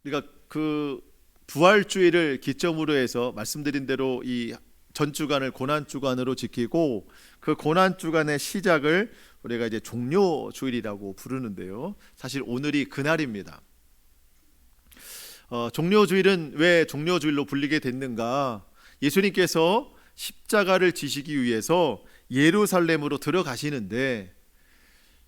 우리가 그 부활주의를 기점으로 해서 말씀드린 대로 이 전주간을 고난주간으로 지키고, 그 고난주간의 시작을 우리가 이제 종료주일이라고 부르는데요, 사실 오늘이 그날입니다. 종료주일은 왜 종료주일로 불리게 됐는가? 예수님께서 십자가를 지시기 위해서 예루살렘으로 들어가시는데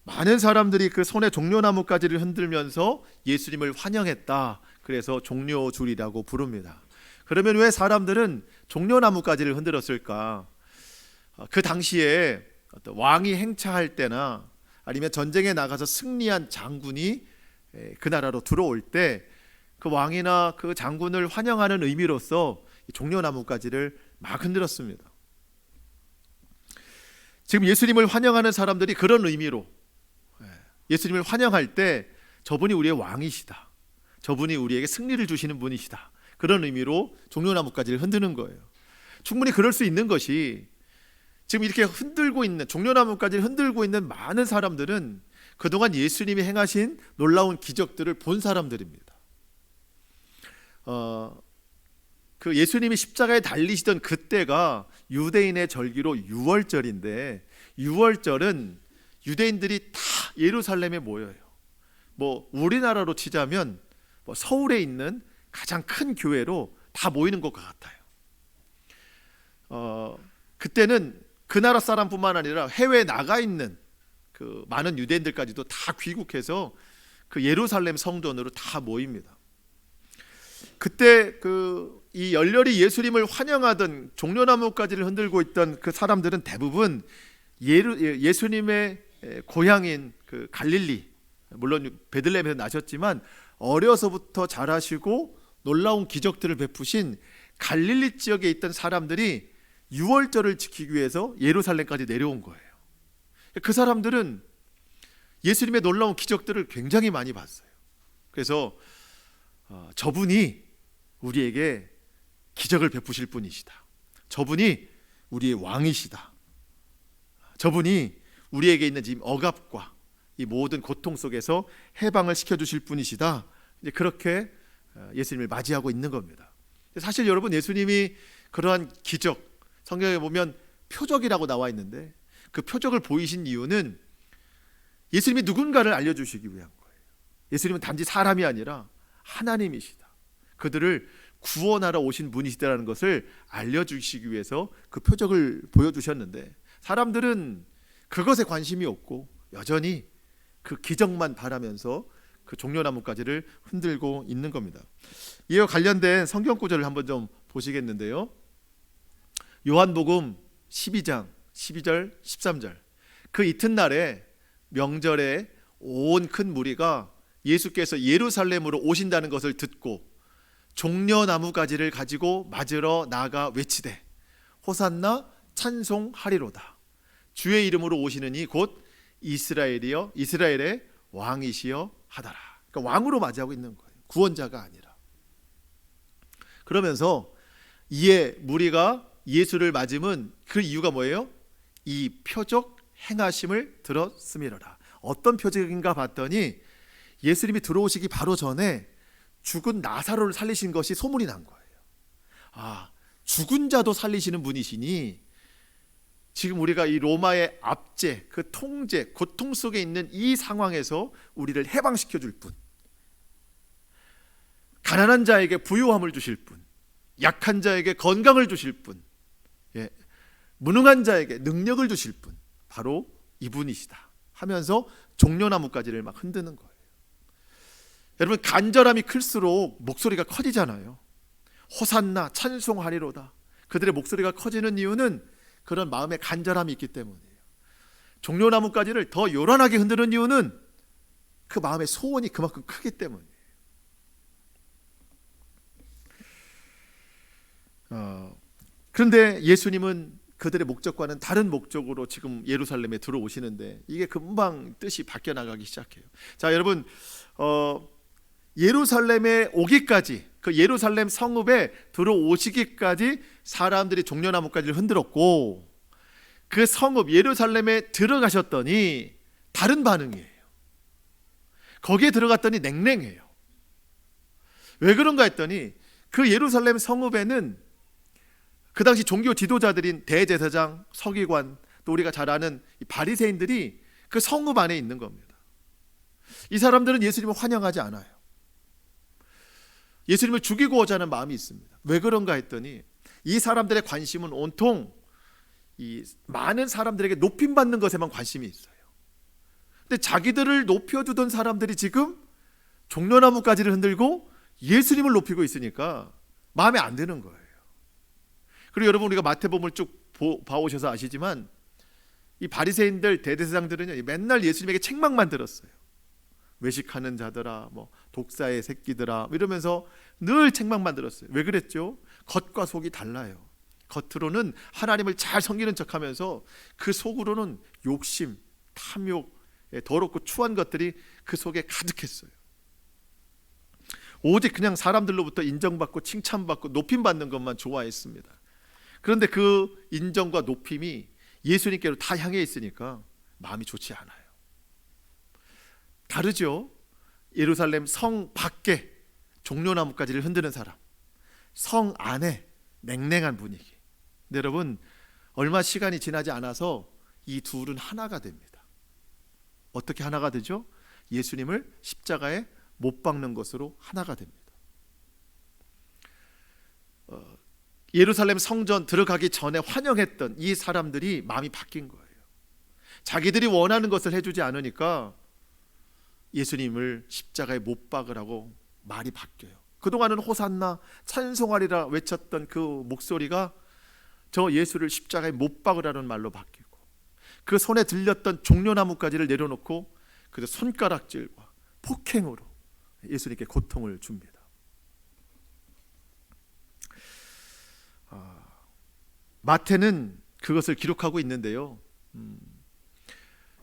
많은 사람들이 그 손에 종려나무가지를 흔들면서 예수님을 환영했다. 그래서 종료주일이라고 부릅니다. 그러면 왜 사람들은 종려나무가지를 흔들었을까? 그 당시에 어떤 왕이 행차할 때나 아니면 전쟁에 나가서 승리한 장군이 그 나라로 들어올 때 그 왕이나 그 장군을 환영하는 의미로서 종려나무가지를 막 흔들었습니다. 지금 예수님을 환영하는 사람들이 그런 의미로 예수님을 환영할 때 저분이 우리의 왕이시다, 저분이 우리에게 승리를 주시는 분이시다, 그런 의미로 종려나무가지를 흔드는 거예요. 충분히 그럴 수 있는 것이, 지금 이렇게 흔들고 있는, 종려나무가지를 흔들고 있는 많은 사람들은 그동안 예수님이 행하신 놀라운 기적들을 본 사람들입니다. 그 예수님이 십자가에 달리시던 그때가 유대인의 절기로 유월절인데, 유월절은 유대인들이 다 예루살렘에 모여요. 뭐 우리나라로 치자면 서울에 있는 가장 큰 교회로 다 모이는 것과 같아요. 그때는 그 나라 사람뿐만 아니라 해외에 나가 있는 그 많은 유대인들까지도 다 귀국해서 그 예루살렘 성전으로 다 모입니다. 그때 이 열렬히 예수님을 환영하던 종려나무가지를 흔들고 있던 그 사람들은 대부분 예수님의 고향인 그 갈릴리, 물론 베들레헴에서 나셨지만 어려서부터 자라시고 놀라운 기적들을 베푸신 갈릴리 지역에 있던 사람들이 유월절을 지키기 위해서 예루살렘까지 내려온 거예요. 그 사람들은 예수님의 놀라운 기적들을 굉장히 많이 봤어요. 그래서 저분이 우리에게 기적을 베푸실 분이시다, 저분이 우리의 왕이시다, 저분이 우리에게 있는 지금 억압과 이 모든 고통 속에서 해방을 시켜주실 분이시다, 이제 그렇게 예수님을 맞이하고 있는 겁니다. 사실 여러분, 예수님이 그러한 기적, 성경에 보면 표적이라고 나와 있는데 그 표적을 보이신 이유는 예수님이 누군가를 알려주시기 위한 거예요. 예수님은 단지 사람이 아니라 하나님이시다, 그들을 구원하러 오신 분이시다라는 것을 알려주시기 위해서 그 표적을 보여주셨는데, 사람들은 그것에 관심이 없고 여전히 그 기적만 바라면서 그 종려나무가지를 흔들고 있는 겁니다. 이와 관련된 성경 구절을 한번 좀 보시겠는데요, 요한복음 12장 12절 13절. 그 이튿날에 명절에 온 큰 무리가 예수께서 예루살렘으로 오신다는 것을 듣고 종려나무가지를 가지고 맞으러 나가 외치되 호산나 찬송하리로다, 주의 이름으로 오시는 이 곧 이스라엘의 왕이시여 하더라. 그러니까 왕으로 맞이하고 있는 거예요, 구원자가 아니라. 그러면서 이에 무리가 예수를 맞으면 그 이유가 뭐예요? 이 표적 행하심을 들었음이로라. 어떤 표적인가 봤더니 예수님이 들어오시기 바로 전에 죽은 나사로를 살리신 것이 소문이 난 거예요. 죽은 자도 살리시는 분이시니 지금 우리가 이 로마의 압제, 그 통제, 고통 속에 있는 이 상황에서 우리를 해방시켜 줄 분, 가난한 자에게 부유함을 주실 분, 약한 자에게 건강을 주실 분, 무능한 자에게 능력을 주실 분, 바로 이분이시다 하면서 종려나무가지를 막 흔드는 거예요. 여러분, 간절함이 클수록 목소리가 커지잖아요. 호산나 찬송하리로다. 그들의 목소리가 커지는 이유는 그런 마음의 간절함이 있기 때문이에요. 종려나무가지를 더 요란하게 흔드는 이유는 그 마음의 소원이 그만큼 크기 때문이에요. 그런데 예수님은 그들의 목적과는 다른 목적으로 지금 예루살렘에 들어오시는데 이게 금방 뜻이 바뀌어 나가기 시작해요. 자, 여러분, 예루살렘에 오기까지, 그 예루살렘 성읍에 들어오시기까지 사람들이 종려나무가지를 흔들었고, 그 성읍 예루살렘에 들어가셨더니 다른 반응이에요. 거기에 들어갔더니 냉랭해요. 왜 그런가 했더니 그 예루살렘 성읍에는 그 당시 종교 지도자들인 대제사장, 서기관, 또 우리가 잘 아는 이 바리새인들이 그 성읍 안에 있는 겁니다. 이 사람들은 예수님을 환영하지 않아요. 예수님을 죽이고자 하는 마음이 있습니다. 왜 그런가 했더니 이 사람들의 관심은 온통 이 많은 사람들에게 높임받는 것에만 관심이 있어요. 근데 자기들을 높여주던 사람들이 지금 종려나무가지를 흔들고 예수님을 높이고 있으니까 마음에 안 드는 거예요. 그리고 여러분, 우리가 마태복음을 쭉 봐오셔서 아시지만 이 바리새인들, 대제사장들은요, 맨날 예수님에게 책망만 들었어요. 외식하는 자들아, 뭐 독사의 새끼들아, 이러면서 늘 책망만 들었어요. 왜 그랬죠? 겉과 속이 달라요. 겉으로는 하나님을 잘 섬기는 척하면서 그 속으로는 욕심, 탐욕, 더럽고 추한 것들이 그 속에 가득했어요. 오직 그냥 사람들로부터 인정받고 칭찬받고 높임받는 것만 좋아했습니다. 그런데 그 인정과 높임이 예수님께로 다 향해 있으니까 마음이 좋지 않아요. 다르죠? 예루살렘 성 밖에 종려나무가지를 흔드는 사람, 성 안에 냉랭한 분위기. 근데 여러분, 얼마 시간이 지나지 않아서 이 둘은 하나가 됩니다. 어떻게 하나가 되죠? 예수님을 십자가에 못 박는 것으로 하나가 됩니다. 예루살렘 성전 들어가기 전에 환영했던 이 사람들이 마음이 바뀐 거예요. 자기들이 원하는 것을 해주지 않으니까 예수님을 십자가에 못 박으라고 말이 바뀌어요. 그동안은 호산나 찬송하리라 외쳤던 그 목소리가 저 예수를 십자가에 못 박으라는 말로 바뀌고, 그 손에 들렸던 종려나무가지를 내려놓고 그 손가락질과 폭행으로 예수님께 고통을 줍니다. 마태는 그것을 기록하고 있는데요,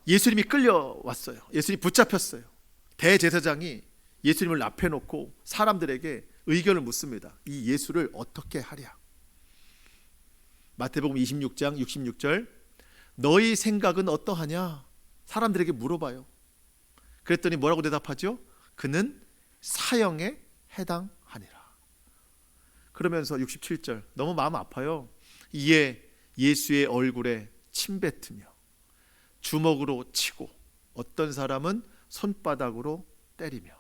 예수님이 끌려왔어요. 예수님이 붙잡혔어요. 대제사장이 예수님을 앞에 놓고 사람들에게 의견을 묻습니다. 이 예수를 어떻게 하랴? 마태복음 26장 66절, 너희 생각은 어떠하냐? 사람들에게 물어봐요. 그랬더니 뭐라고 대답하죠? 그는 사형에 해당하니라. 그러면서 67절, 너무 마음 아파요. 이에 예수의 얼굴에 침 뱉으며 주먹으로 치고 어떤 사람은 손바닥으로 때리며.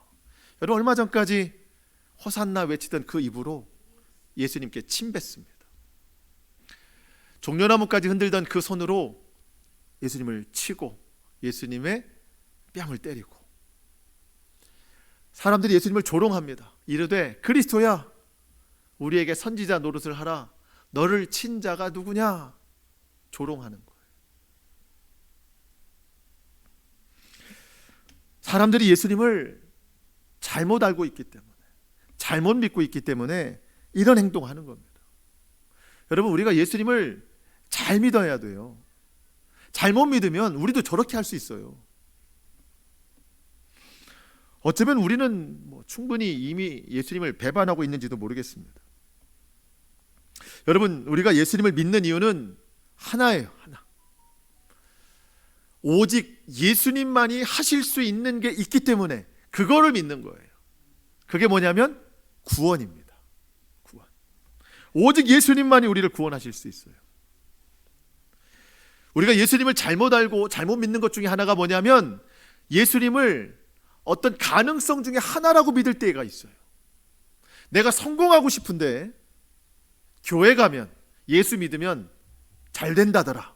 여러분, 얼마 전까지 호산나 외치던 그 입으로 예수님께 침 뱉습니다. 종려나무까지 흔들던 그 손으로 예수님을 치고 예수님의 뺨을 때리고, 사람들이 예수님을 조롱합니다. 이르되 그리스도야, 우리에게 선지자 노릇을 하라. 너를 친 자가 누구냐? 조롱하는 거예요. 사람들이 예수님을 잘못 알고 있기 때문에, 잘못 믿고 있기 때문에 이런 행동하는 겁니다. 여러분, 우리가 예수님을 잘 믿어야 돼요. 잘못 믿으면 우리도 저렇게 할 수 있어요. 어쩌면 우리는 충분히 이미 예수님을 배반하고 있는지도 모르겠습니다. 여러분, 우리가 예수님을 믿는 이유는 하나예요. 하나. 오직 예수님만이 하실 수 있는 게 있기 때문에 그거를 믿는 거예요. 그게 뭐냐면 구원입니다. 구원. 오직 예수님만이 우리를 구원하실 수 있어요. 우리가 예수님을 잘못 알고 잘못 믿는 것 중에 하나가 뭐냐면 예수님을 어떤 가능성 중에 하나라고 믿을 때가 있어요. 내가 성공하고 싶은데 교회 가면, 예수 믿으면 잘 된다더라.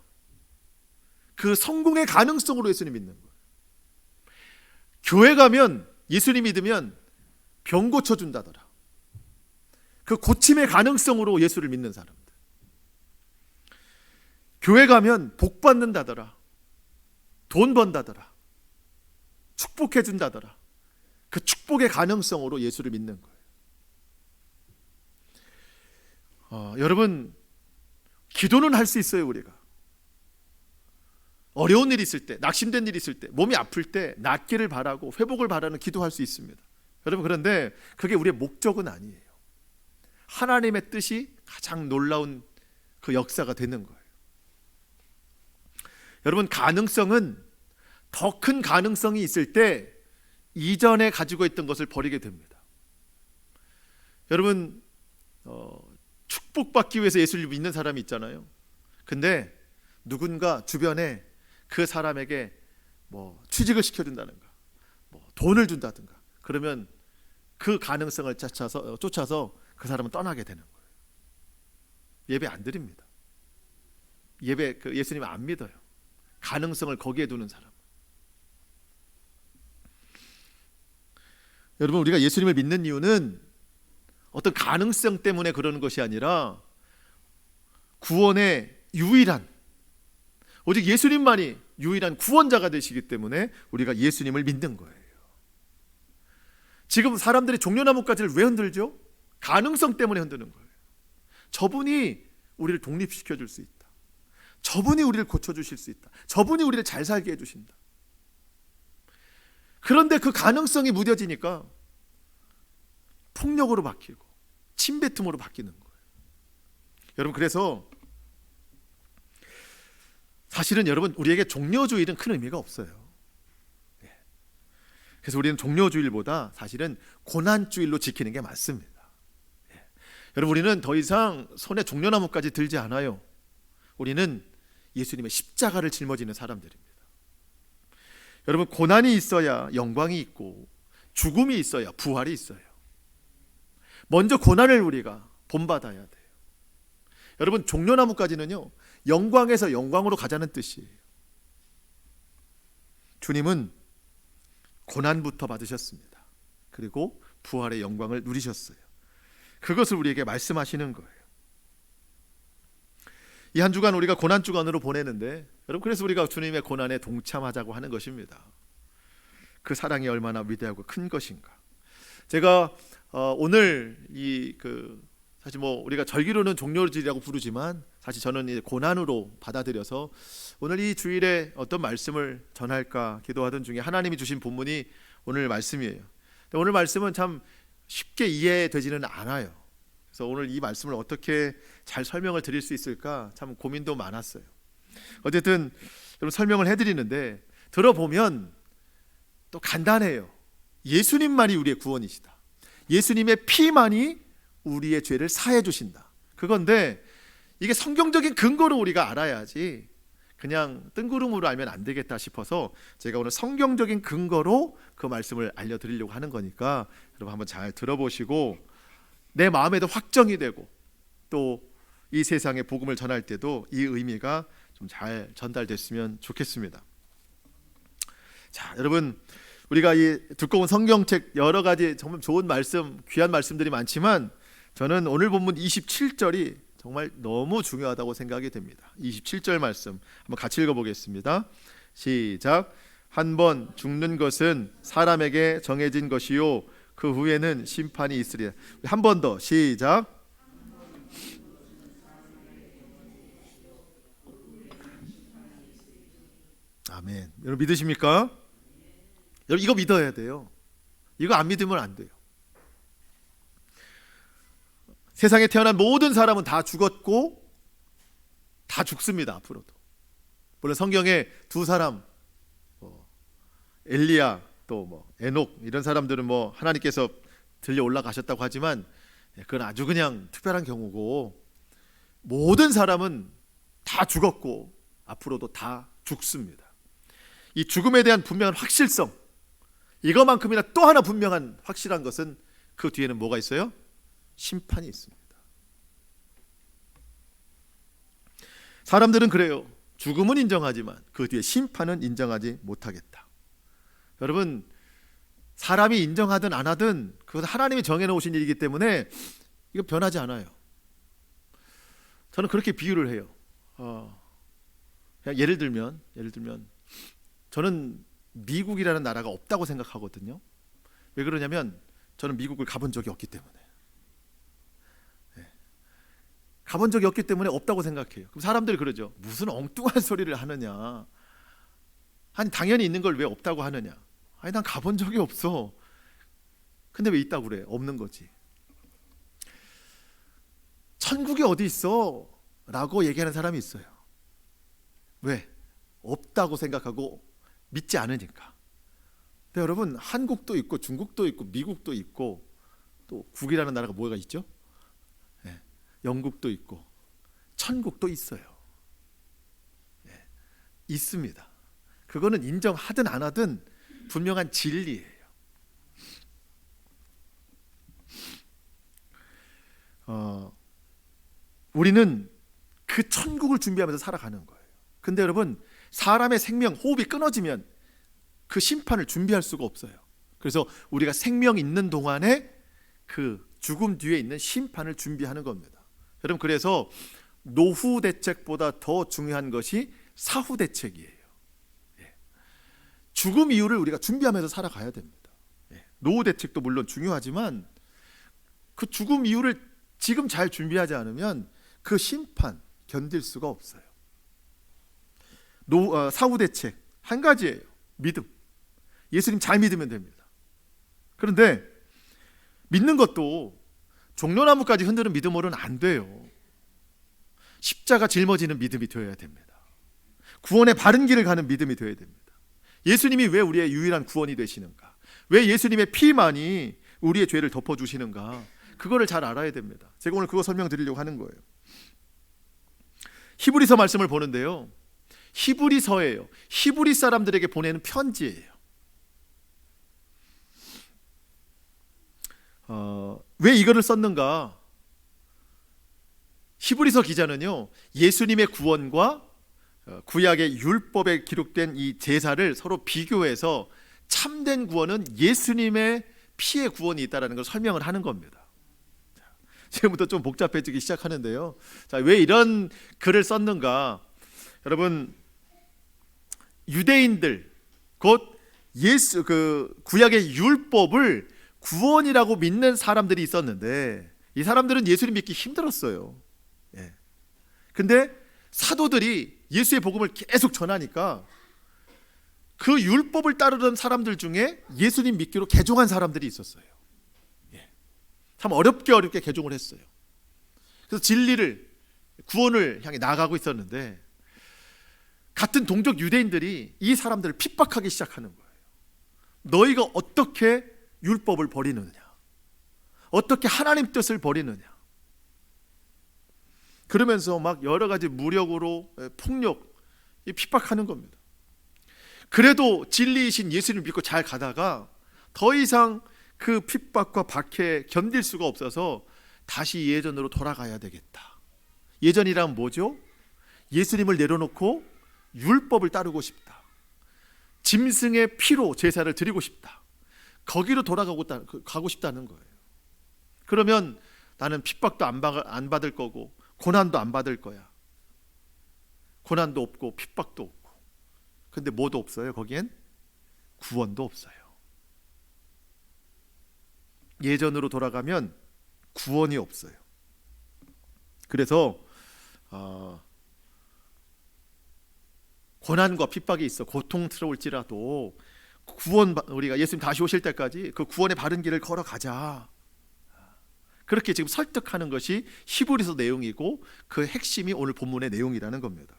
그 성공의 가능성으로 예수님 믿는 거예요. 교회 가면, 예수님 믿으면 병 고쳐준다더라. 그 고침의 가능성으로 예수를 믿는 사람들. 교회 가면 복 받는다더라. 돈 번다더라. 축복해 준다더라. 그 축복의 가능성으로 예수를 믿는 거예요. 여러분, 기도는 할 수 있어요. 우리가 어려운 일이 있을 때, 낙심된 일이 있을 때, 몸이 아플 때 낫기를 바라고 회복을 바라는 기도할 수 있습니다. 여러분, 그런데 그게 우리의 목적은 아니에요. 하나님의 뜻이 가장 놀라운 그 역사가 되는 거예요. 여러분, 가능성은 더 큰 가능성이 있을 때 이전에 가지고 있던 것을 버리게 됩니다. 여러분 축복받기 위해서 예수를 믿는 사람이 있잖아요. 근데 누군가 주변에 그 사람에게 뭐 취직을 시켜준다든가 뭐 돈을 준다든가 그러면 그 가능성을 쫓아서 그 사람은 떠나게 되는 거예요. 예배 안 드립니다. 예수님 안 믿어요. 가능성을 거기에 두는 사람. 여러분, 우리가 예수님을 믿는 이유는 어떤 가능성 때문에 그러는 것이 아니라 구원의 유일한, 오직 예수님만이 유일한 구원자가 되시기 때문에 우리가 예수님을 믿는 거예요. 지금 사람들이 종려나무가지를 왜 흔들죠? 가능성 때문에 흔드는 거예요. 저분이 우리를 독립시켜 줄 수 있다. 저분이 우리를 고쳐주실 수 있다. 저분이 우리를 잘 살게 해주신다. 그런데 그 가능성이 무뎌지니까 폭력으로 바뀌고 침뱉음으로 바뀌는 거예요. 여러분, 그래서 사실은 여러분, 우리에게 종려주일은 큰 의미가 없어요. 그래서 우리는 종려주일보다 사실은 고난주일로 지키는 게 맞습니다. 여러분, 우리는 더 이상 손에 종려나무까지 들지 않아요. 우리는 예수님의 십자가를 짊어지는 사람들입니다. 여러분, 고난이 있어야 영광이 있고 죽음이 있어야 부활이 있어요. 먼저 고난을 우리가 본받아야 돼요. 여러분, 종려나무까지는요, 영광에서 영광으로 가자는 뜻이에요. 주님은 고난부터 받으셨습니다. 그리고 부활의 영광을 누리셨어요. 그것을 우리에게 말씀하시는 거예요. 이 한 주간 우리가 고난 주간으로 보내는데, 여러분, 그래서 우리가 주님의 고난에 동참하자고 하는 것입니다. 그 사랑이 얼마나 위대하고 큰 것인가. 제가 오늘 사실 뭐 우리가 절기로는 종려주일이라고 부르지만 사실 저는 이제 고난으로 받아들여서 오늘 이 주일에 어떤 말씀을 전할까 기도하던 중에 하나님이 주신 본문이 오늘 말씀이에요. 오늘 말씀은 참 쉽게 이해되지는 않아요. 그래서 오늘 이 말씀을 어떻게 잘 설명을 드릴 수 있을까 참 고민도 많았어요. 어쨌든 여러분, 설명을 해드리는데 들어보면 또 간단해요. 예수님만이 우리의 구원이시다. 예수님의 피만이 우리의 죄를 사해 주신다. 그건데 이게 성경적인 근거로 우리가 알아야지 그냥 뜬구름으로 알면 안 되겠다 싶어서 제가 오늘 성경적인 근거로 그 말씀을 알려드리려고 하는 거니까 여러분 한번 잘 들어보시고 내 마음에도 확정이 되고 또 이 세상에 복음을 전할 때도 이 의미가 좀 잘 전달됐으면 좋겠습니다. 자, 여러분, 우리가 이 두꺼운 성경책 여러 가지 정말 좋은 말씀, 귀한 말씀들이 많지만 저는 오늘 본문 27절이 정말 너무 중요하다고 생각이 됩니다. 27절 말씀 한번 같이 읽어보겠습니다. 시작. 한 번 죽는 것은 사람에게 정해진 것이요 그 후에는 심판이 있으리라. 한 번 더 시작. 아멘. 여러분 믿으십니까? 여러분 이거 믿어야 돼요. 이거 안 믿으면 안 돼요. 세상에 태어난 모든 사람은 다 죽었고 다 죽습니다. 앞으로도. 물론 성경에 두 사람 엘리야 또 에녹 이런 사람들은 하나님께서 들려 올라가셨다고 하지만 그건 아주 그냥 특별한 경우고 모든 사람은 다 죽었고 앞으로도 다 죽습니다. 이 죽음에 대한 분명한 확실성, 이것만큼이나 또 하나 분명한 확실한 것은 그 뒤에는 뭐가 있어요? 심판이 있습니다. 사람들은 그래요. 죽음은 인정하지만 그 뒤에 심판은 인정하지 못하겠다. 여러분, 사람이 인정하든 안 하든 그것은 하나님이 정해놓으신 일이기 때문에 이거 변하지 않아요. 저는 그렇게 비유를 해요. 그냥 예를 들면 저는 미국이라는 나라가 없다고 생각하거든요. 왜 그러냐면 저는 미국을 가본 적이 없기 때문에. 가본 적이 없기 때문에 없다고 생각해요. 그럼 사람들이 그러죠. 무슨 엉뚱한 소리를 하느냐. 아니 당연히 있는 걸 왜 없다고 하느냐. 아니 난 가본 적이 없어. 근데 왜 있다고 그래? 없는 거지. 천국이 어디 있어? 라고 얘기하는 사람이 있어요. 왜? 없다고 생각하고 믿지 않으니까. 근데 여러분, 한국도 있고 중국도 있고 미국도 있고 또 국이라는 나라가 뭐가 있죠? 예, 영국도 있고 천국도 있어요. 예, 있습니다. 그거는 인정하든 안 하든 분명한 진리예요. 우리는 그 천국을 준비하면서 살아가는 거예요. 근데 여러분, 사람의 생명, 호흡이 끊어지면 그 심판을 준비할 수가 없어요. 그래서 우리가 생명 있는 동안에 그 죽음 뒤에 있는 심판을 준비하는 겁니다. 여러분, 그래서 노후 대책보다 더 중요한 것이 사후 대책이에요. 죽음 이후를 우리가 준비하면서 살아가야 됩니다. 노후 대책도 물론 중요하지만 그 죽음 이후를 지금 잘 준비하지 않으면 그 심판 견딜 수가 없어요. 사후 대책 한 가지예요. 믿음. 예수님 잘 믿으면 됩니다. 그런데 믿는 것도 종려나무까지 흔드는 믿음으로는 안 돼요. 십자가 짊어지는 믿음이 되어야 됩니다. 구원의 바른 길을 가는 믿음이 되어야 됩니다. 예수님이 왜 우리의 유일한 구원이 되시는가? 왜 예수님의 피만이 우리의 죄를 덮어주시는가? 그거를 잘 알아야 됩니다. 제가 오늘 그거 설명드리려고 하는 거예요. 히브리서 말씀을 보는데요, 히브리서예요. 히브리 사람들에게 보내는 편지예요. 왜 이거를 썼는가? 히브리서 기자는요, 예수님의 구원과 구약의 율법에 기록된 이 제사를 서로 비교해서 참된 구원은 예수님의 피의 구원이 있다는 걸 설명을 하는 겁니다. 지금부터 좀 복잡해지기 시작하는데요. 자, 왜 이런 글을 썼는가? 여러분, 유대인들 곧 구약의 율법을 구원이라고 믿는 사람들이 있었는데 이 사람들은 예수님 믿기 힘들었어요. 예. 근데 사도들이 예수의 복음을 계속 전하니까 그 율법을 따르던 사람들 중에 예수님 믿기로 개종한 사람들이 있었어요. 참 어렵게 개종을 했어요. 그래서 진리를, 구원을 향해 나아가고 있었는데 같은 동족 유대인들이 이 사람들을 핍박하기 시작하는 거예요. 너희가 어떻게 율법을 버리느냐, 어떻게 하나님 뜻을 버리느냐, 그러면서 막 여러 가지 무력으로 폭력, 핍박하는 겁니다. 그래도 진리이신 예수님을 믿고 잘 가다가 더 이상 그 핍박과 박해 견딜 수가 없어서 다시 예전으로 돌아가야 되겠다. 예전이란 뭐죠? 예수님을 내려놓고 율법을 따르고 싶다. 짐승의 피로 제사를 드리고 싶다. 거기로 가고 싶다는 거예요. 그러면 나는 핍박도 안 받을 거고 고난도 안 받을 거야. 고난도 없고 핍박도 없고. 근데 뭐도 없어요. 거기엔 구원도 없어요. 예전으로 돌아가면 구원이 없어요. 그래서 고난과 핍박이 있어 고통스러울지라도 우리가 예수님 다시 오실 때까지 그 구원의 바른 길을 걸어가자. 그렇게 지금 설득하는 것이 히브리서 내용이고 그 핵심이 오늘 본문의 내용이라는 겁니다.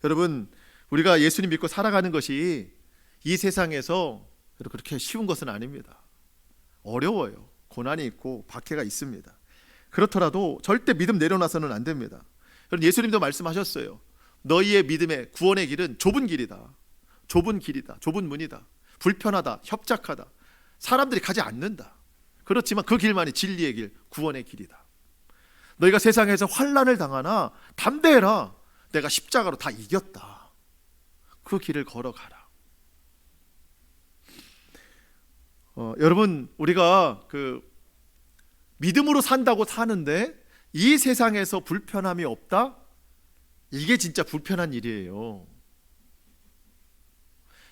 여러분, 우리가 예수님 믿고 살아가는 것이 이 세상에서 그렇게 쉬운 것은 아닙니다. 어려워요. 고난이 있고 박해가 있습니다. 그렇더라도 절대 믿음 내려놔서는 안 됩니다. 여러분, 예수님도 말씀하셨어요. 너희의 믿음의 구원의 길은 좁은 길이다. 좁은 길이다. 좁은 문이다. 불편하다. 협착하다. 사람들이 가지 않는다. 그렇지만 그 길만이 진리의 길, 구원의 길이다. 너희가 세상에서 환난을 당하나 담대해라. 내가 십자가로 다 이겼다. 그 길을 걸어가라. 여러분, 우리가 믿음으로 산다고 사는데 이 세상에서 불편함이 없다? 이게 진짜 불편한 일이에요.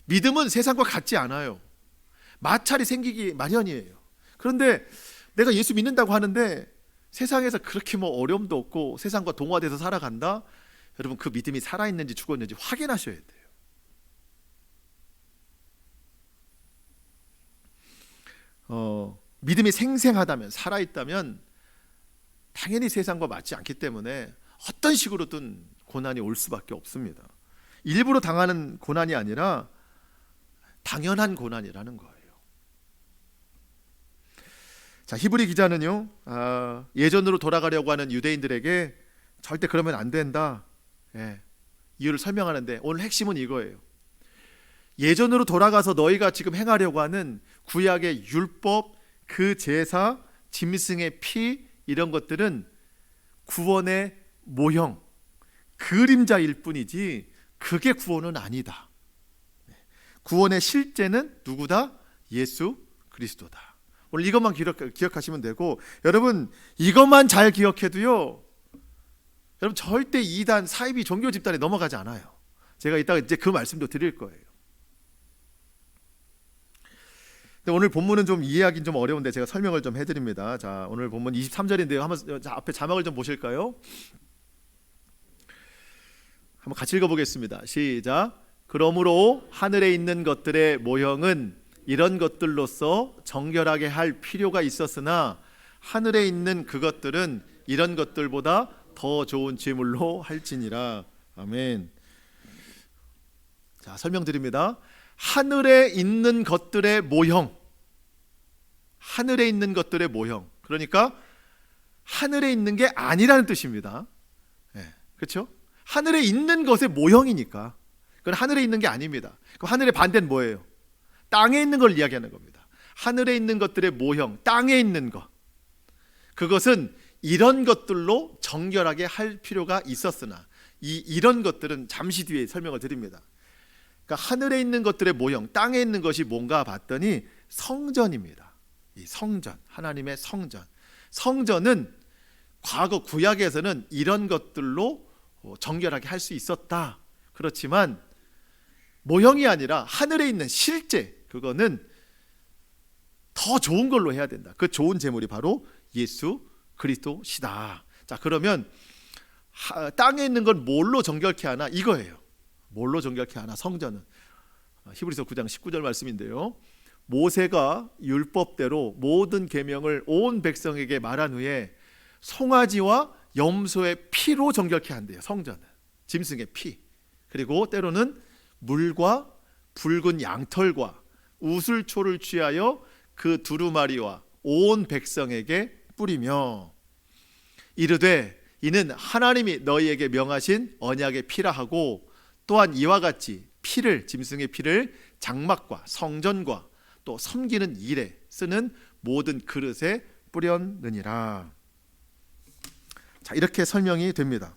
믿음은 세상과 같지 않아요. 마찰이 생기기 마련이에요. 그런데 내가 예수 믿는다고 하는데 세상에서 그렇게 어려움도 없고 세상과 동화돼서 살아간다? 여러분, 그 믿음이 살아있는지 죽었는지 확인하셔야 돼요. 믿음이 생생하다면, 살아있다면 당연히 세상과 맞지 않기 때문에 어떤 식으로든 고난이 올 수밖에 없습니다. 일부러 당하는 고난이 아니라 당연한 고난이라는 거예요. 자, 히브리 기자는요, 예전으로 돌아가려고 하는 유대인들에게 절대 그러면 안 된다, 이유를 설명하는데 오늘 핵심은 이거예요. 예전으로 돌아가서 너희가 지금 행하려고 하는 구약의 율법, 그 제사, 짐승의 피, 이런 것들은 구원의 모형, 그림자일 뿐이지 그게 구원은 아니다. 구원의 실제는 누구다? 예수 그리스도다. 오늘 이것만 기억하시면 되고, 여러분 이것만 잘 기억해도요, 여러분 절대 이단, 사이비 종교 집단에 넘어가지 않아요. 제가 이따가 이제 그 말씀도 드릴 거예요. 근데 오늘 본문은 좀 이해하기는 좀 어려운데 제가 설명을 좀 해드립니다. 자, 오늘 본문 23절인데요. 한번 앞에 자막을 좀 보실까요? 한번 같이 읽어보겠습니다. 시작. 그러므로 하늘에 있는 것들의 모형은 이런 것들로서 정결하게 할 필요가 있었으나 하늘에 있는 그것들은 이런 것들보다 더 좋은 제물로 할지니라. 아멘. 자, 설명드립니다. 하늘에 있는 것들의 모형, 하늘에 있는 것들의 모형, 그러니까 하늘에 있는 게 아니라는 뜻입니다. 그렇죠? 하늘에 있는 것의 모형이니까 그건 하늘에 있는 게 아닙니다. 그럼 하늘의 반대는 뭐예요? 땅에 있는 걸 이야기하는 겁니다. 하늘에 있는 것들의 모형, 땅에 있는 것, 그것은 이런 것들로 정결하게 할 필요가 있었으나, 이런 것들은 잠시 뒤에 설명을 드립니다. 그러니까 하늘에 있는 것들의 모형, 땅에 있는 것이 뭔가 봤더니 성전입니다. 이 성전, 하나님의 성전. 성전은 과거 구약에서는 이런 것들로 정결하게 할 수 있었다. 그렇지만 모형이 아니라 하늘에 있는 실제, 그거는 더 좋은 걸로 해야 된다. 그 좋은 제물이 바로 예수 그리스도시다. 자, 그러면 땅에 있는 건 뭘로 정결케 하나? 이거예요. 뭘로 정결케 하나? 성전은 히브리서 9장 19절 말씀인데요, 모세가 율법대로 모든 계명을 온 백성에게 말한 후에 송아지와 염소의 피로 정결케 한대요. 성전은 짐승의 피, 그리고 때로는 물과 붉은 양털과 우슬초를 취하여 그 두루마리와 온 백성에게 뿌리며 이르되 이는 하나님이 너희에게 명하신 언약의 피라 하고, 또한 이와 같이 피를, 짐승의 피를 장막과 성전과 또 섬기는 일에 쓰는 모든 그릇에 뿌렸느니라. 자, 이렇게 설명이 됩니다.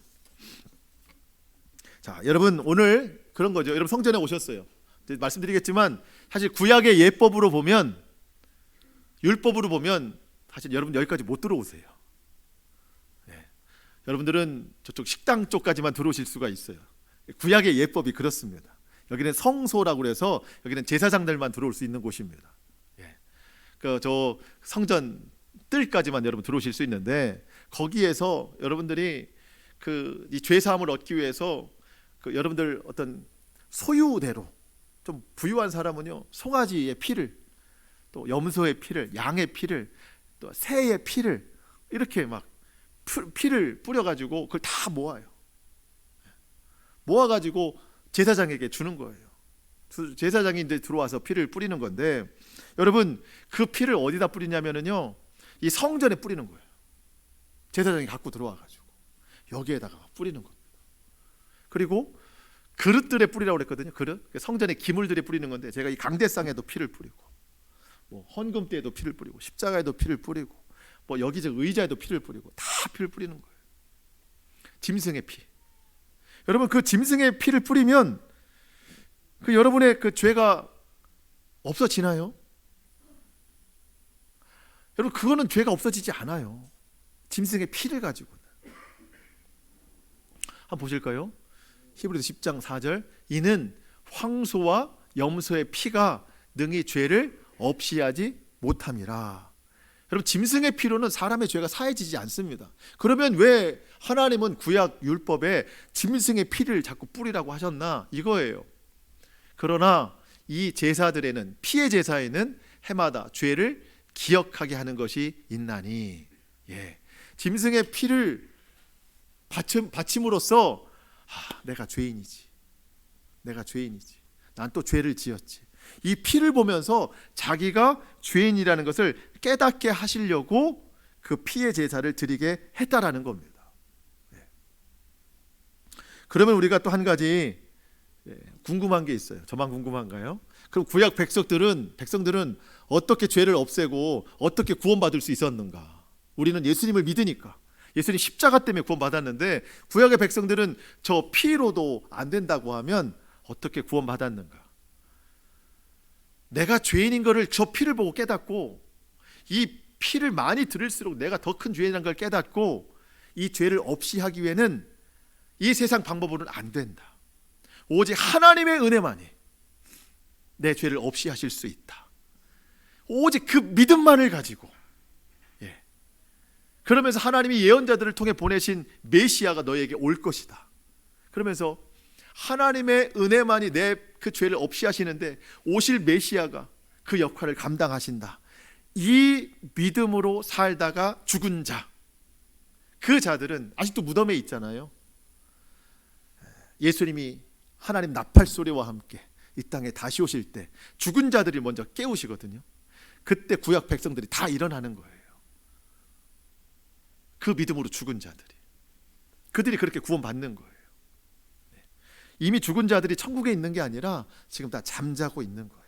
자, 여러분 오늘 그런 거죠. 여러분 성전에 오셨어요. 말씀드리겠지만 사실 구약의 예법으로 보면, 율법으로 보면 사실 여러분 여기까지 못 들어오세요. 여러분들은 저쪽 식당 쪽까지만 들어오실 수가 있어요. 구약의 예법이 그렇습니다. 여기는 성소라고 해서 여기는 제사장들만 들어올 수 있는 곳입니다. 저 성전 뜰까지만 여러분 들어오실 수 있는데, 거기에서 여러분들이 이 죄 사함을 얻기 위해서 여러분들 어떤 소유대로 좀 부유한 사람은요, 송아지의 피를, 또 염소의 피를, 양의 피를, 또 새의 피를 이렇게 막 피를 뿌려가지고 그걸 다 모아가지고 제사장에게 주는 거예요. 제사장이 이제 들어와서 피를 뿌리는 건데, 여러분 그 피를 어디다 뿌리냐면은요, 이 성전에 뿌리는 거예요. 제사장이 갖고 들어와가지고 여기에다가 뿌리는 겁니다. 그리고 그릇들에 뿌리라고 그랬거든요. 그릇, 성전의 기물들에 뿌리는 건데, 제가 이 강대상에도 피를 뿌리고, 뭐 헌금대에도 피를 뿌리고, 십자가에도 피를 뿌리고, 뭐 여기저기 의자에도 피를 뿌리고, 다 피를 뿌리는 거예요. 짐승의 피. 여러분 그 짐승의 피를 뿌리면 여러분의 그 죄가 없어지나요? 여러분 그거는 죄가 없어지지 않아요. 짐승의 피를 가지고는. 한번 보실까요? 히브리서 10장 4절. 이는 황소와 염소의 피가 능히 죄를 없이 하지 못함이라. 여러분 짐승의 피로는 사람의 죄가 사해지지 않습니다. 그러면 왜 하나님은 구약 율법에 짐승의 피를 자꾸 뿌리라고 하셨나? 이거예요. 그러나 이 제사들에는, 피의 제사에는 해마다 죄를 기억하게 하는 것이 있나니, 짐승의 피를 바침으로써 내가 죄인이지, 난 또 죄를 지었지. 이 피를 보면서 자기가 죄인이라는 것을 깨닫게 하시려고 그 피의 제사를 드리게 했다라는 겁니다. 그러면 우리가 또 한 가지 궁금한 게 있어요. 저만 궁금한가요? 그럼 구약 백성들은 어떻게 죄를 없애고 어떻게 구원받을 수 있었는가? 우리는 예수님을 믿으니까, 예수님 십자가 때문에 구원받았는데 구약의 백성들은 저 피로도 안 된다고 하면 어떻게 구원받았는가? 내가 죄인인 것을 저 피를 보고 깨닫고, 이 피를 많이 들을수록 내가 더 큰 죄인이라는 걸 깨닫고, 이 죄를 없이 하기 위해는 이 세상 방법으로는 안 된다. 오직 하나님의 은혜만이 내 죄를 없이 하실 수 있다. 오직 그 믿음만을 가지고, 그러면서 하나님이 예언자들을 통해 보내신 메시아가 너에게 올 것이다. 그러면서 하나님의 은혜만이 내 그 죄를 없이 하시는데 오실 메시아가 그 역할을 감당하신다. 이 믿음으로 살다가 죽은 자, 그 자들은 아직도 무덤에 있잖아요. 예수님이 하나님 나팔 소리와 함께 이 땅에 다시 오실 때 죽은 자들이 먼저 깨우시거든요. 그때 구약 백성들이 다 일어나는 거예요. 그 믿음으로 죽은 자들이, 그들이 그렇게 구원받는 거예요. 이미 죽은 자들이 천국에 있는 게 아니라 지금 다 잠자고 있는 거예요.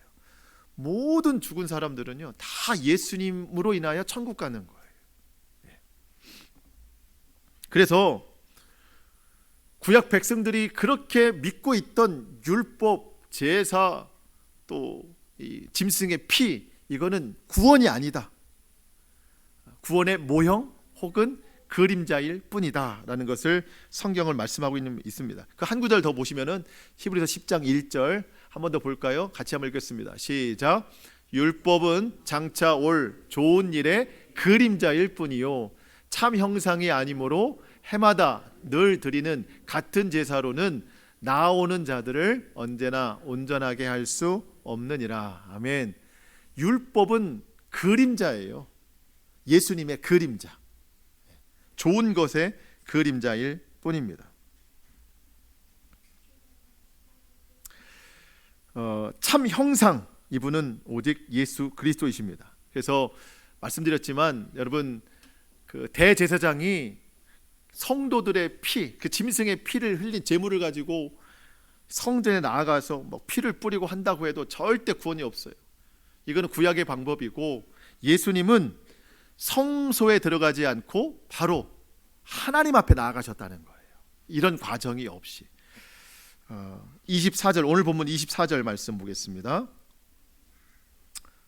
모든 죽은 사람들은요 다 예수님으로 인하여 천국 가는 거예요. 그래서 구약 백성들이 그렇게 믿고 있던 율법, 제사, 또 이 짐승의 피, 이거는 구원이 아니다. 구원의 모형 혹은 그림자일 뿐이다 라는 것을 성경을 말씀하고 있습니다. 그 한 구절 더 보시면은 히브리서 10장 1절 한 번 더 볼까요? 같이 한번 읽겠습니다. 시작. 율법은 장차 올 좋은 일의 그림자일 뿐이요 참 형상이 아니므로 해마다 늘 드리는 같은 제사로는 나아오는 자들을 언제나 온전하게 할 수 없느니라. 아멘. 율법은 그림자예요. 예수님의 그림자, 좋은 것의 그림자일 뿐입니다. 참 형상, 이분은 오직 예수 그리스도이십니다. 그래서 말씀드렸지만 여러분, 그 대제사장이 성도들의 피, 그 짐승의 피를 흘린 제물을 가지고 성전에 나아가서 뭐 피를 뿌리고 한다고 해도 절대 구원이 없어요. 이거는 구약의 방법이고, 예수님은 성소에 들어가지 않고 바로 하나님 앞에 나아가셨다는 거예요. 이런 과정이 없이. 24절, 오늘 본문 24절 말씀 보겠습니다.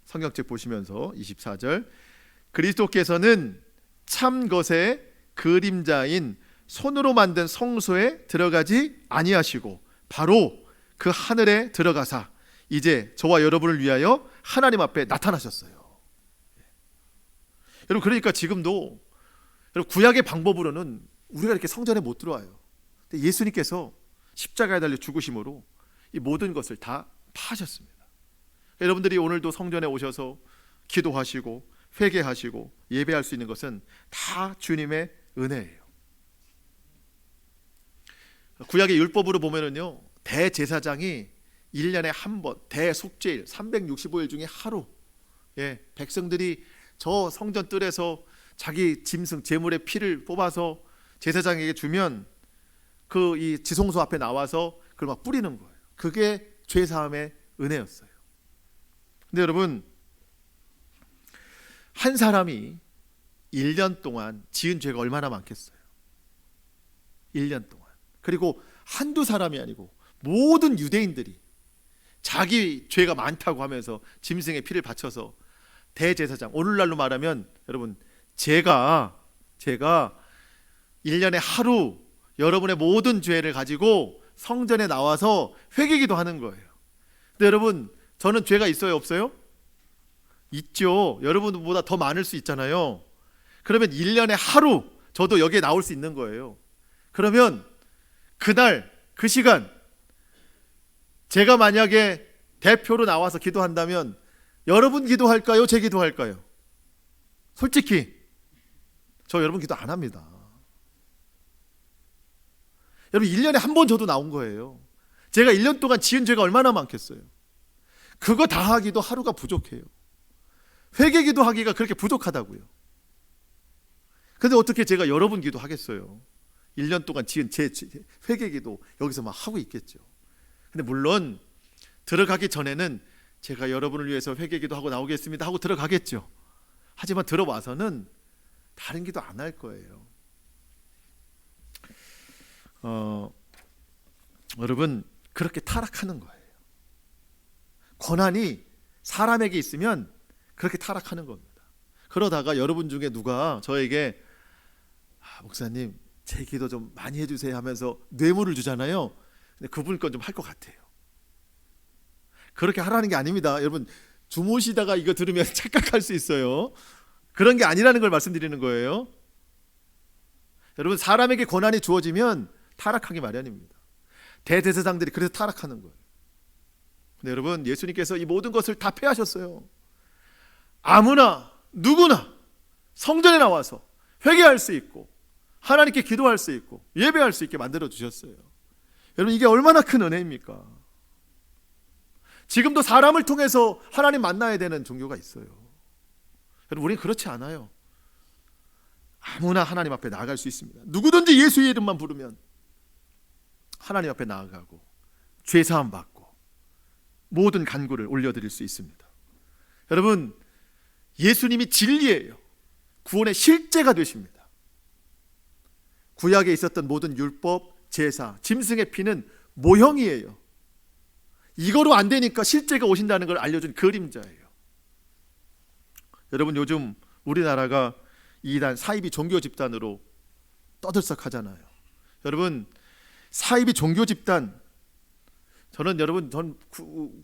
성경책 보시면서 24절, 그리스도께서는 참 것의 그림자인 손으로 만든 성소에 들어가지 아니하시고 바로 그 하늘에 들어가사 이제 저와 여러분을 위하여 하나님 앞에 나타나셨어요. 여러분, 그러니까 지금도 여러분, 구약의 방법으로는 우리가 이렇게 성전에 못 들어와요. 근데 예수님께서 십자가에 달려 죽으심으로 이 모든 것을 다 파하셨습니다. 여러분들이 오늘도 성전에 오셔서 기도하시고 회개하시고 예배할 수 있는 것은 다 주님의 은혜예요. 구약의 율법으로 보면은요, 대제사장이 1년에 한 번, 대속죄일 365일 중에 하루, 백성들이 저 성전 뜰에서 자기 짐승 제물의 피를 뽑아서 제사장에게 주면 그 이 지성소 앞에 나와서 그걸 막 뿌리는 거예요. 그게 죄 사함의 은혜였어요. 근데 여러분, 한 사람이 1년 동안 지은 죄가 얼마나 많겠어요? 1년 동안. 그리고 한두 사람이 아니고 모든 유대인들이 자기 죄가 많다고 하면서 짐승의 피를 바쳐서 대제사장, 오늘날로 말하면 여러분, 제가 1년에 하루 여러분의 모든 죄를 가지고 성전에 나와서 회개기도 하는 거예요. 근데 여러분, 저는 죄가 있어요, 없어요? 있죠. 여러분보다 더 많을 수 있잖아요. 그러면 1년에 하루 저도 여기에 나올 수 있는 거예요. 그러면 그날 그 시간 제가 만약에 대표로 나와서 기도한다면 여러분 기도할까요? 제 기도할까요? 솔직히 저 여러분 기도 안 합니다. 여러분, 1년에 한 번 저도 나온 거예요. 제가 1년 동안 지은 죄가 얼마나 많겠어요. 그거 다 하기도 하루가 부족해요. 회개기도 하기가 그렇게 부족하다고요. 근데 어떻게 제가 여러분 기도 하겠어요? 1년 동안 지은 제 회개기도 여기서 막 하고 있겠죠. 근데 물론 들어가기 전에는 제가 여러분을 위해서 회개기도 하고 나오겠습니다 하고 들어가겠죠. 하지만 들어와서는 다른 기도 안 할 거예요. 여러분, 그렇게 타락하는 거예요. 권한이 사람에게 있으면 그렇게 타락하는 겁니다. 그러다가 여러분 중에 누가 저에게 목사님 제 기도 좀 많이 해주세요 하면서 뇌물을 주잖아요. 근데 그분 건 좀 할 것 같아요. 그렇게 하라는 게 아닙니다. 여러분, 주무시다가 이거 들으면 착각할 수 있어요. 그런 게 아니라는 걸 말씀드리는 거예요. 여러분, 사람에게 권한이 주어지면 타락하기 마련입니다. 대제사장들이 그래서 타락하는 거예요. 근데 여러분, 예수님께서 이 모든 것을 다 폐하셨어요. 아무나 누구나 성전에 나와서 회개할 수 있고 하나님께 기도할 수 있고 예배할 수 있게 만들어 주셨어요. 여러분, 이게 얼마나 큰 은혜입니까? 지금도 사람을 통해서 하나님 만나야 되는 종교가 있어요. 여러분, 우리는 그렇지 않아요. 아무나 하나님 앞에 나아갈 수 있습니다. 누구든지 예수의 이름만 부르면 하나님 앞에 나아가고 죄사함 받고 모든 간구를 올려드릴 수 있습니다. 여러분, 예수님이 진리예요. 구원의 실제가 되십니다. 구약에 있었던 모든 율법, 제사, 짐승의 피는 모형이에요. 이거로 안 되니까 실제가 오신다는 걸 알려준 그림자예요. 여러분, 요즘 우리나라가 이단 사이비 종교 집단으로 떠들썩하잖아요. 여러분, 사이비 종교 집단, 전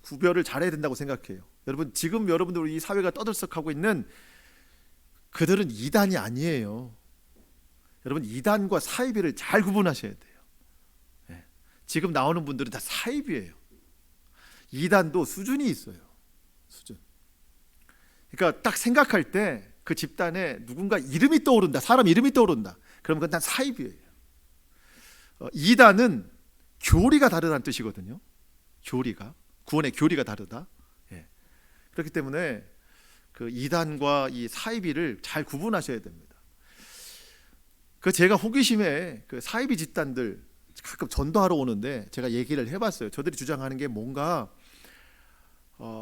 구별을 잘해야 된다고 생각해요. 여러분, 지금 여러분들 이 사회가 떠들썩하고 있는 그들은 이단이 아니에요. 여러분, 이단과 사이비를 잘 구분하셔야 돼요. 네. 지금 나오는 분들은 다 사이비예요. 이단도 수준이 있어요. 수준. 그러니까 딱 생각할 때 그 집단에 누군가 이름이 떠오른다, 사람 이름이 떠오른다, 그러면 그건 다 사이비예요. 이단은 교리가 다르다는 뜻이거든요. 교리가, 구원의 교리가 다르다. 예. 그렇기 때문에 그 이단과 이 사이비를 잘 구분하셔야 됩니다. 그 제가 호기심에 그 사이비 집단들 가끔 전도하러 오는데 제가 얘기를 해봤어요. 저들이 주장하는 게 뭔가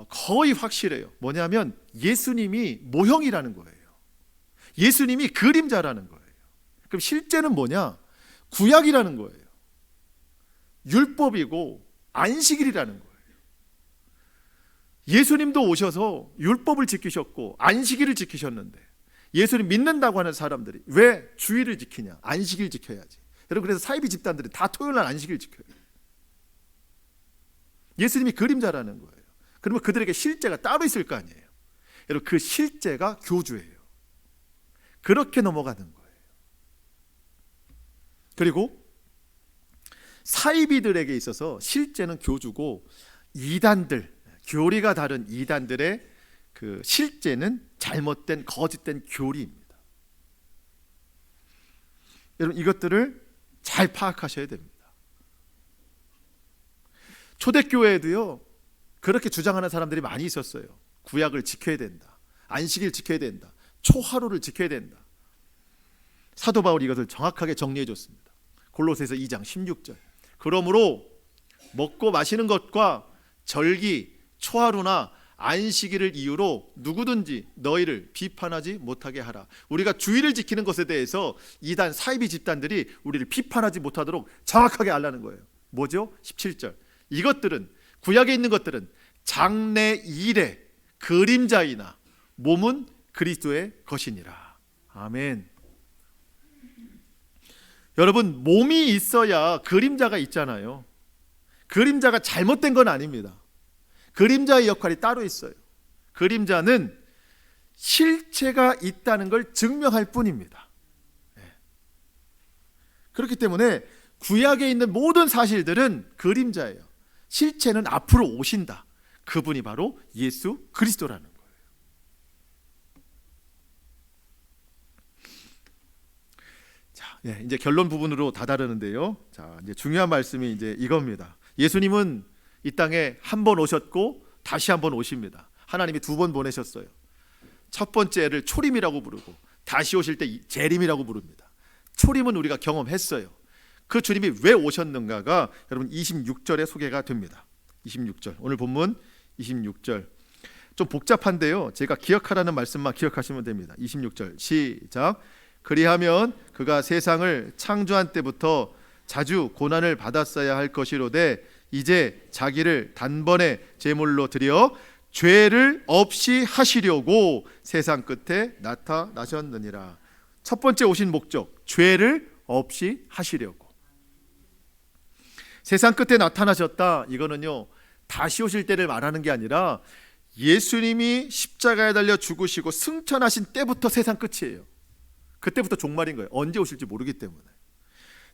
거의 확실해요. 뭐냐면 예수님이 모형이라는 거예요. 예수님이 그림자라는 거예요. 그럼 실제는 뭐냐? 구약이라는 거예요. 율법이고 안식일이라는 거예요. 예수님도 오셔서 율법을 지키셨고 안식일을 지키셨는데 예수님 믿는다고 하는 사람들이 왜 주일을 지키냐? 안식일 지켜야지. 여러분, 그래서 사이비 집단들이 다 토요일날 안식일 지켜요. 예수님이 그림자라는 거예요. 그러면 그들에게 실제가 따로 있을 거 아니에요. 여러분, 그 실제가 교주예요. 그렇게 넘어가는 거예요. 그리고 사이비들에게 있어서 실제는 교주고 이단들, 교리가 다른 이단들의 그 실제는 잘못된 거짓된 교리입니다. 여러분, 이것들을 잘 파악하셔야 됩니다. 초대교회에도요, 그렇게 주장하는 사람들이 많이 있었어요. 구약을 지켜야 된다, 안식일 지켜야 된다, 초하루를 지켜야 된다. 사도 바울이 이것을 정확하게 정리해 줬습니다. 골로새서 2장 16절. 그러므로 먹고 마시는 것과 절기, 초하루나 안식일을 이유로 누구든지 너희를 비판하지 못하게 하라. 우리가 주일을 지키는 것에 대해서 이단 사이비 집단들이 우리를 비판하지 못하도록 정확하게 알라는 거예요. 뭐죠? 17절. 이것들은, 구약에 있는 것들은 장래일의 그림자이나 몸은 그리스도의 것이니라. 아멘. 여러분, 몸이 있어야 그림자가 있잖아요. 그림자가 잘못된 건 아닙니다. 그림자의 역할이 따로 있어요. 그림자는 실체가 있다는 걸 증명할 뿐입니다. 그렇기 때문에 구약에 있는 모든 사실들은 그림자예요. 실체는 앞으로 오신다. 그분이 바로 예수 그리스도라는 거예요. 자, 이제 결론 부분으로 다다르는데요. 자, 이제 중요한 말씀이 이제 이겁니다. 예수님은 이 땅에 한 번 오셨고 다시 한번 오십니다. 하나님이 두 번 보내셨어요. 첫 번째를 초림이라고 부르고 다시 오실 때 재림이라고 부릅니다. 초림은 우리가 경험했어요. 그 주님이 왜 오셨는가가 여러분 26절에 소개가 됩니다. 26절, 오늘 본문 26절. 좀 복잡한데요, 제가 기억하라는 말씀만 기억하시면 됩니다. 26절 시작. 그리하면 그가 세상을 창조한 때부터 자주 고난을 받았어야 할 것이로되 이제 자기를 단번에 제물로 드려 죄를 없이 하시려고 세상 끝에 나타나셨느니라. 첫 번째 오신 목적, 죄를 없이 하시려고. 세상 끝에 나타나셨다, 이거는요 다시 오실 때를 말하는 게 아니라 예수님이 십자가에 달려 죽으시고 승천하신 때부터 세상 끝이에요. 그때부터 종말인 거예요. 언제 오실지 모르기 때문에.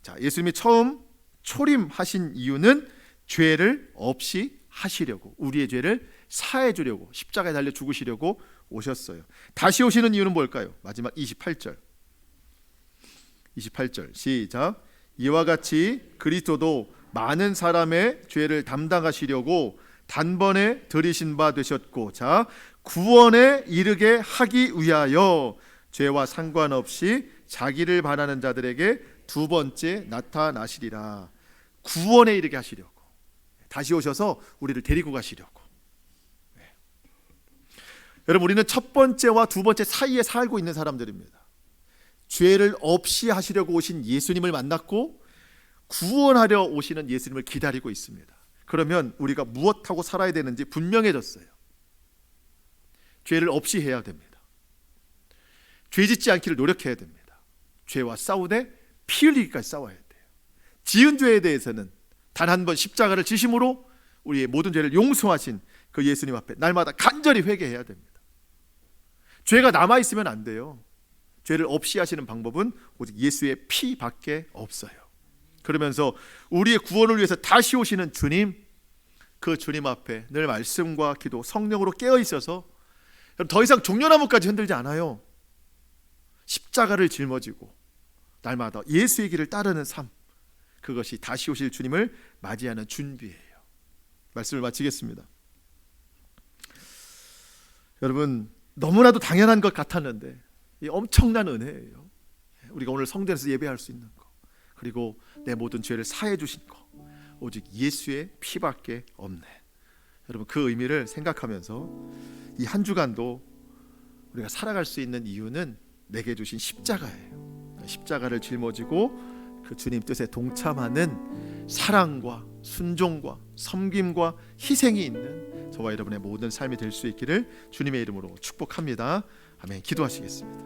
자, 예수님이 처음 초림하신 이유는 죄를 없이 하시려고, 우리의 죄를 사해 주려고, 십자가에 달려 죽으시려고 오셨어요. 다시 오시는 이유는 뭘까요? 마지막 28절 시작. 이와 같이 그리스도도 많은 사람의 죄를 담당하시려고 단번에 들이신 바 되셨고, 자, 구원에 이르게 하기 위하여 죄와 상관없이 자기를 바라는 자들에게 두 번째 나타나시리라. 구원에 이르게 하시려고, 다시 오셔서 우리를 데리고 가시려고. 여러분, 우리는 첫 번째와 두 번째 사이에 살고 있는 사람들입니다. 죄를 없이 하시려고 오신 예수님을 만났고 구원하려 오시는 예수님을 기다리고 있습니다. 그러면 우리가 무엇하고 살아야 되는지 분명해졌어요. 죄를 없이 해야 됩니다. 죄 짓지 않기를 노력해야 됩니다. 죄와 싸우되 피 흘리기까지 싸워야 돼요. 지은 죄에 대해서는 단 한 번 십자가를 지심으로 우리의 모든 죄를 용서하신 그 예수님 앞에 날마다 간절히 회개해야 됩니다. 죄가 남아있으면 안 돼요. 죄를 없이 하시는 방법은 오직 예수의 피밖에 없어요. 그러면서 우리의 구원을 위해서 다시 오시는 주님, 그 주님 앞에 늘 말씀과 기도, 성령으로 깨어 있어서 더 이상 종려나무까지 흔들지 않아요. 십자가를 짊어지고 날마다 예수의 길을 따르는 삶, 그것이 다시 오실 주님을 맞이하는 준비예요. 말씀을 마치겠습니다. 여러분, 너무나도 당연한 것 같았는데 이 엄청난 은혜예요. 우리가 오늘 성전에서 예배할 수 있는 거, 그리고 내 모든 죄를 사해 주신 거, 오직 예수의 피밖에 없네. 여러분, 그 의미를 생각하면서 이 한 주간도 우리가 살아갈 수 있는 이유는 내게 주신 십자가예요. 십자가를 짊어지고 그 주님 뜻에 동참하는 사랑과 순종과 섬김과 희생이 있는 저와 여러분의 모든 삶이 될 수 있기를 주님의 이름으로 축복합니다. 아멘. 기도하시겠습니다.